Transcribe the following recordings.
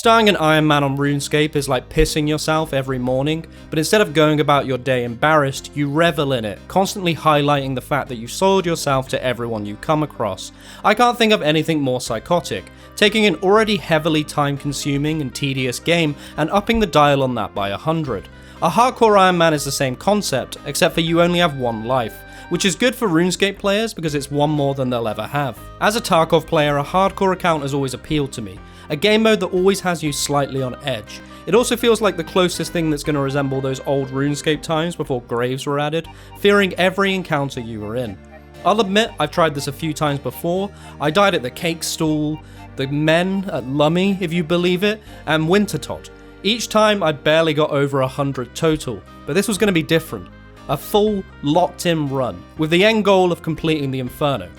Starting an Ironman on RuneScape is like pissing yourself every morning, but instead of going about your day embarrassed, you revel in it, constantly highlighting the fact that you soiled yourself to everyone you come across. I can't think of anything more psychotic, taking an already heavily time-consuming and tedious game and upping the dial on that by 100. A hardcore Ironman is the same concept, except for you only have one life, which is good for RuneScape players because it's one more than they'll ever have. As a Tarkov player, a hardcore account has always appealed to me. A game mode that always has you slightly on edge. It also feels like the closest thing that's going to resemble those old RuneScape times before graves were added, fearing every encounter you were in. I'll admit, I've tried this a few times before. I died at the Cake Stall, the Men at Lummy, if you believe it, and Wintertot. Each time I barely got over 100 total, but this was going to be different. A full, locked-in run, with the end goal of completing the Inferno.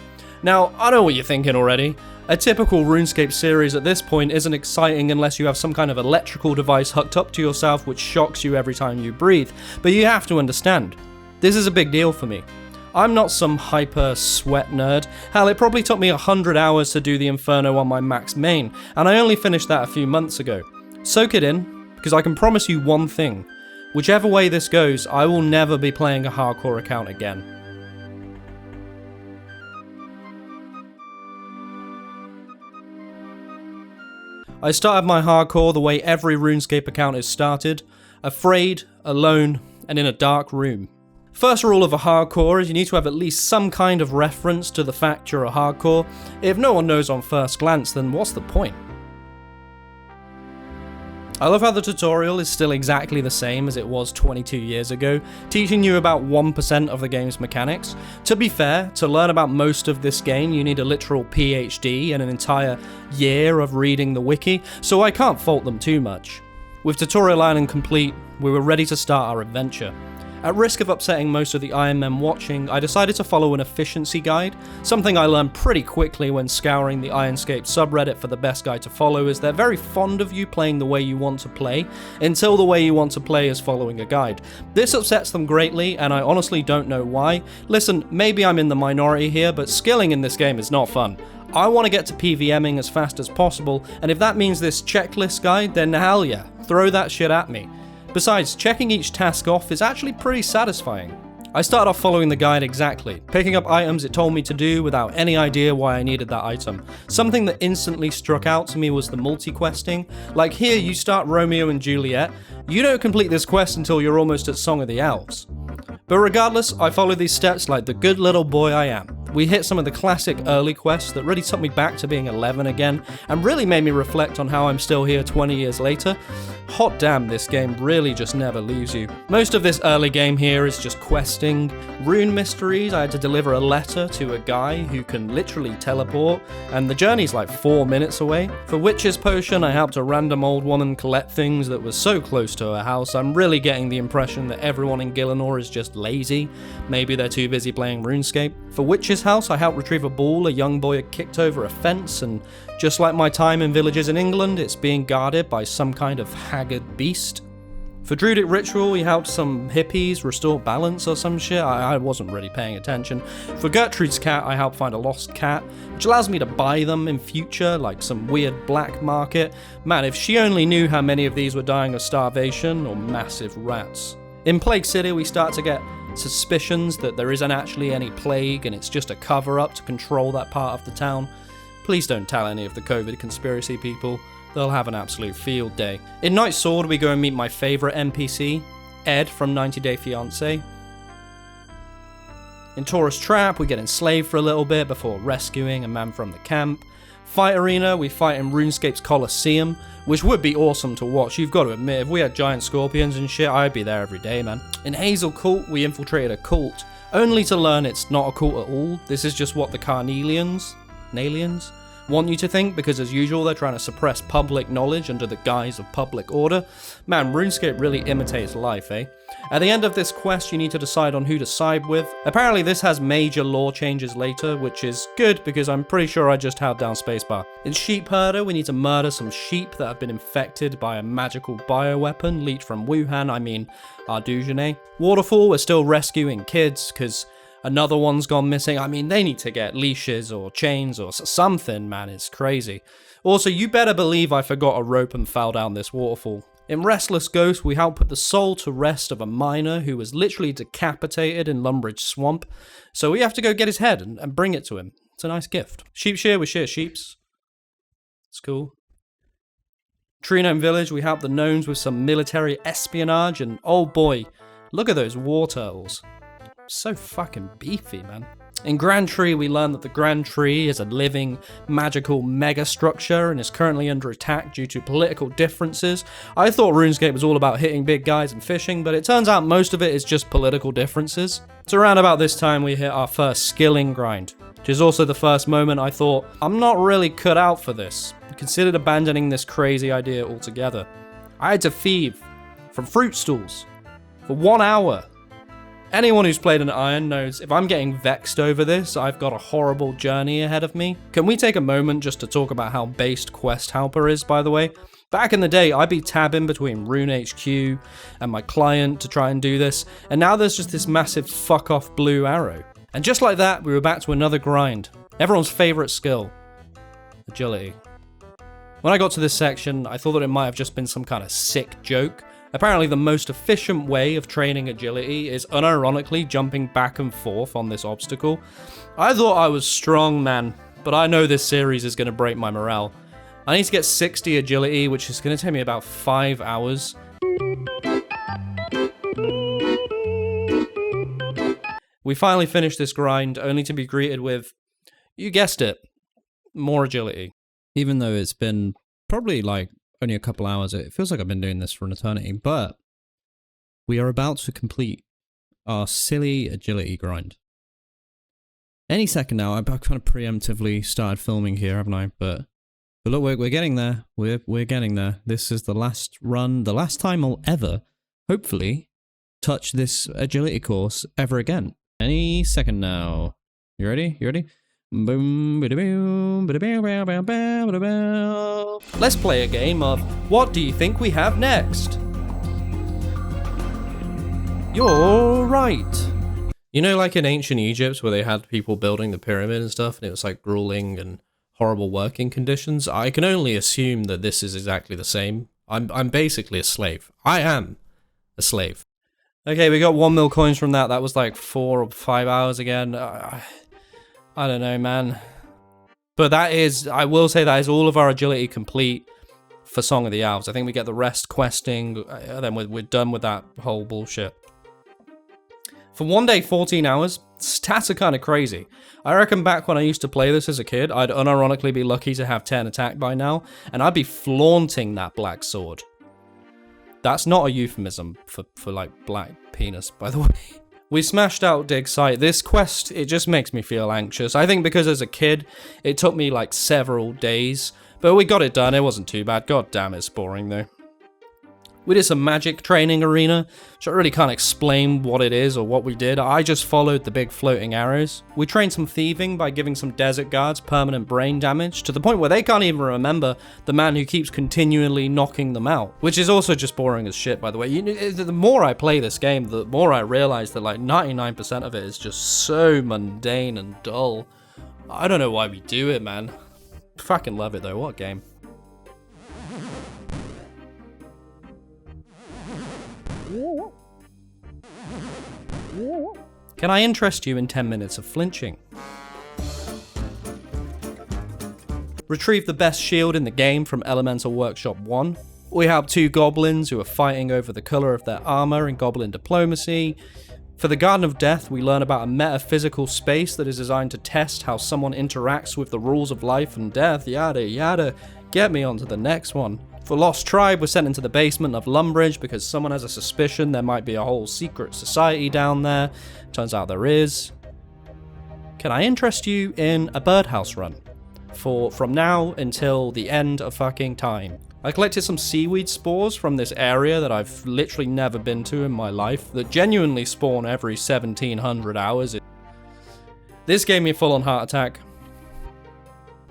Now, I know what you're thinking already. A typical RuneScape series at this point isn't exciting unless you have some kind of electrical device hooked up to yourself which shocks you every time you breathe, but you have to understand, this is a big deal for me. I'm not some hyper sweat nerd. Hell, it probably took me 100 hours to do the Inferno on my max main, and I only finished that a few months ago. Soak it in, because I can promise you one thing. Whichever way this goes, I will never be playing a hardcore account again. I started my hardcore the way every RuneScape account is started, afraid, alone, and in a dark room. First rule of a hardcore is you need to have at least some kind of reference to the fact you're a hardcore. If no one knows on first glance, then what's the point? I love how the tutorial is still exactly the same as it was 22 years ago, teaching you about 1% of the game's mechanics. To be fair, to learn about most of this game you need a literal PhD and an entire year of reading the wiki, so I can't fault them too much. With Tutorial Island complete, we were ready to start our adventure. At risk of upsetting most of the Ironmen watching, I decided to follow an efficiency guide. Something I learned pretty quickly when scouring the RuneScape subreddit for the best guide to follow is they're very fond of you playing the way you want to play, until the way you want to play is following a guide. This upsets them greatly, and I honestly don't know why. Listen, maybe I'm in the minority here, but skilling in this game is not fun. I want to get to PVMing as fast as possible, and if that means this checklist guide, then hell yeah, throw that shit at me. Besides, checking each task off is actually pretty satisfying. I started off following the guide exactly, picking up items it told me to do without any idea why I needed that item. Something that instantly struck out to me was the multi-questing. Like here, you start Romeo and Juliet, you don't complete this quest until you're almost at Song of the Elves. But regardless, I followed these steps like the good little boy I am. We hit some of the classic early quests that really took me back to being 11 again, and really made me reflect on how I'm still here 20 years later. Hot damn, this game really just never leaves you. Most of this early game here is just questing. Rune mysteries, I had to deliver a letter to a guy who can literally teleport, and the journey's like 4 minutes away. For Witch's Potion, I helped a random old woman collect things that was so close to her house. I'm really getting the impression that everyone in Gillinor is just lazy. Maybe they're too busy playing RuneScape. For Witch's House, I helped retrieve a ball a young boy had kicked over a fence, and just like my time in villages in England, it's being guarded by some kind of haggard beast. For Druidic Ritual, we helped some hippies restore balance or some shit. I wasn't really paying attention. For Gertrude's cat, I helped find a lost cat, which allows me to buy them in future, like some weird black market. Man, if she only knew how many of these were dying of starvation or massive rats. In Plague City, we start to get suspicions that there isn't actually any plague and it's just a cover-up to control that part of the town. Please don't tell any of the COVID conspiracy people. They'll have an absolute field day. In Night Sword, we go and meet my favourite NPC, Ed from 90 Day Fiancé. In Taurus Trap, we get enslaved for a little bit before rescuing a man from the camp. Fight Arena, we fight in RuneScape's Colosseum, which would be awesome to watch. You've got to admit, if we had giant scorpions and shit, I'd be there every day, man. In Hazel Cult, we infiltrated a cult, only to learn it's not a cult at all. This is just what the Carnelians want you to think, because as usual they're trying to suppress public knowledge under the guise of public order. Man, RuneScape really imitates life, eh? At the end of this quest you need to decide on who to side with. Apparently this has major lore changes later, which is good because I'm pretty sure I just held down spacebar. In Sheep Herder we need to murder some sheep that have been infected by a magical bioweapon leaked from Wuhan, I mean Ardujane. Waterfall, we're still rescuing kids, because another one's gone missing. I mean, they need to get leashes or chains or something, man, it's crazy. Also, you better believe I forgot a rope and fell down this waterfall. In Restless Ghost, we help put the soul to rest of a miner who was literally decapitated in Lumbridge Swamp, so we have to go get his head and bring it to him. It's a nice gift. Sheepshear, we shear sheeps. It's cool. Tree Gnome Village, we help the gnomes with some military espionage, and oh boy, look at those war turtles. So fucking beefy, man. In Grand Tree, we learn that the Grand Tree is a living, magical mega-structure and is currently under attack due to political differences. I thought RuneScape was all about hitting big guys and fishing, but it turns out most of it is just political differences. So around about this time, we hit our first skilling grind, which is also the first moment I thought, I'm not really cut out for this. I considered abandoning this crazy idea altogether. I had to thieve from fruit stools for 1 hour. Anyone who's played an Iron knows if I'm getting vexed over this, I've got a horrible journey ahead of me. Can we take a moment just to talk about how based Quest Helper is, by the way? Back in the day, I'd be tabbing between RuneHQ and my client to try and do this, and now there's just this massive fuck off blue arrow. And just like that, we were back to another grind. Everyone's favourite skill. Agility. When I got to this section, I thought that it might have just been some kind of sick joke. Apparently the most efficient way of training agility is unironically jumping back and forth on this obstacle. I thought I was strong, man, but I know this series is going to break my morale. I need to get 60 agility, which is going to take me about 5 hours. We finally finished this grind, only to be greeted with, you guessed it, more agility. Even though it's been probably like only a couple hours, it feels like I've been doing this for an eternity, but we are about to complete our silly agility grind. Any second now. I've kind of preemptively started filming here, haven't I? But look, we're getting there. We're getting there. This is the last run, the last time I'll ever, hopefully, touch this agility course ever again. Any second now. You ready? You ready? Boom, boom, boom. Let's play a game of what do you think we have next? You're right. You know, like in ancient Egypt where they had people building the pyramid and stuff, and it was like grueling and horrible working conditions? I can only assume that this is exactly the same. I'm basically a slave. I am a slave. Okay, we got 1 mil coins from that. That was like 4 or 5 hours again. I don't know, man. But that is, I will say that is all of our agility complete for Song of the Elves. I think we get the rest questing, then we're done with that whole bullshit. For 1 day, 14 hours, stats are kind of crazy. I reckon back when I used to play this as a kid, I'd unironically be lucky to have 10 attack by now, and I'd be flaunting that black sword. That's not a euphemism for like black penis, by the way. We smashed out Dig Site. This quest, it just makes me feel anxious. I think because as a kid, it took me like several days, but we got it done. It wasn't too bad. God damn, it's boring though. We did some magic training arena, which I really can't explain what it is or what we did. I just followed the big floating arrows. We trained some thieving by giving some desert guards permanent brain damage, to the point where they can't even remember the man who keeps continually knocking them out, which is also just boring as shit, by the way. The more I play this game, the more I realize that like 99% of it is just so mundane and dull. I don't know why we do it, man. Fucking love it though, what a game. Can I interest you in 10 minutes of flinching? Retrieve the best shield in the game from Elemental Workshop 1. We have 2 goblins who are fighting over the colour of their armour in Goblin Diplomacy. For the Garden of Death, we learn about a metaphysical space that is designed to test how someone interacts with the rules of life and death, yada yada. Get me onto the next one. For Lost Tribe, we're sent into the basement of Lumbridge because someone has a suspicion there might be a whole secret society down there. Turns out there is. Can I interest you in a birdhouse run? From now until the end of fucking time. I collected some seaweed spores from this area that I've literally never been to in my life that genuinely spawn every 1700 hours. This gave me a full-on heart attack.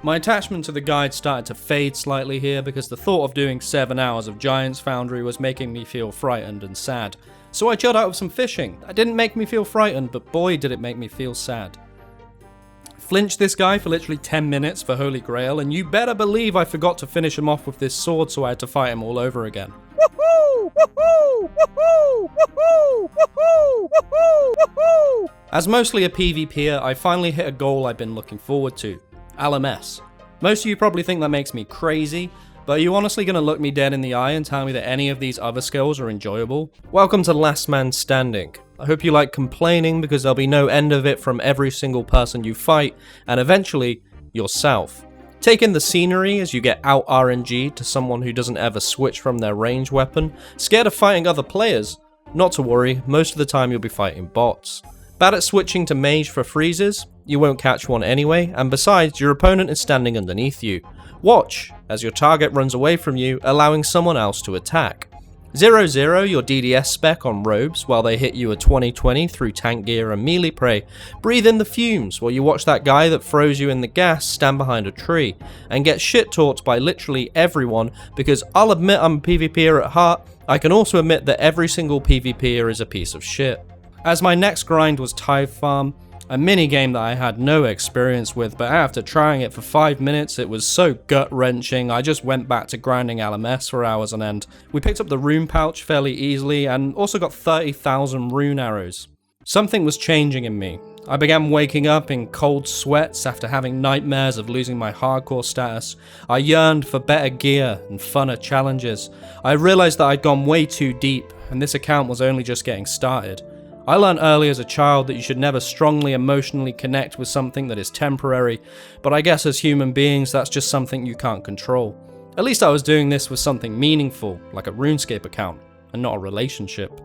My attachment to the guide started to fade slightly here because the thought of doing 7 hours of Giant's Foundry was making me feel frightened and sad. So I chilled out with some fishing. That didn't make me feel frightened, but boy did it make me feel sad. flinched this guy for literally 10 minutes for Holy Grail, and you better believe I forgot to finish him off with this sword, so I had to fight him all over again. Woohoo! Woohoo! Woohoo! Woohoo! Woohoo! Woohoo! Woohoo! As mostly a PvPer, I finally hit a goal I've been looking forward to, LMS. Most of you probably think that makes me crazy, but are you honestly going to look me dead in the eye and tell me that any of these other skills are enjoyable? Welcome to Last Man Standing. I hope you like complaining, because there'll be no end of it from every single person you fight, and eventually, yourself. Take in the scenery as you get out RNG to someone who doesn't ever switch from their range weapon, scared of fighting other players. Not to worry, most of the time you'll be fighting bots. Bad at switching to mage for freezes, you won't catch one anyway, and besides, your opponent is standing underneath you. Watch as your target runs away from you, allowing someone else to attack. 0-0 your DDS spec on robes while they hit you a 20-20 through tank gear and melee prey. Breathe in the fumes while you watch that guy that throws you in the gas stand behind a tree, and get shit talked by literally everyone, because I'll admit I'm a PvPer at heart, I can also admit that every single PvPer is a piece of shit. As my next grind was Tithe Farm, a minigame that I had no experience with, but after trying it for 5 minutes it was so gut-wrenching I just went back to grinding LMS for hours on end. We picked up the rune pouch fairly easily and also got 30,000 rune arrows. Something was changing in me. I began waking up in cold sweats after having nightmares of losing my hardcore status. I yearned for better gear and funner challenges. I realised that I'd gone way too deep, and this account was only just getting started. I learned early as a child that you should never strongly emotionally connect with something that is temporary, but I guess as human beings that's just something you can't control. At least I was doing this with something meaningful, like a RuneScape account, and not a relationship.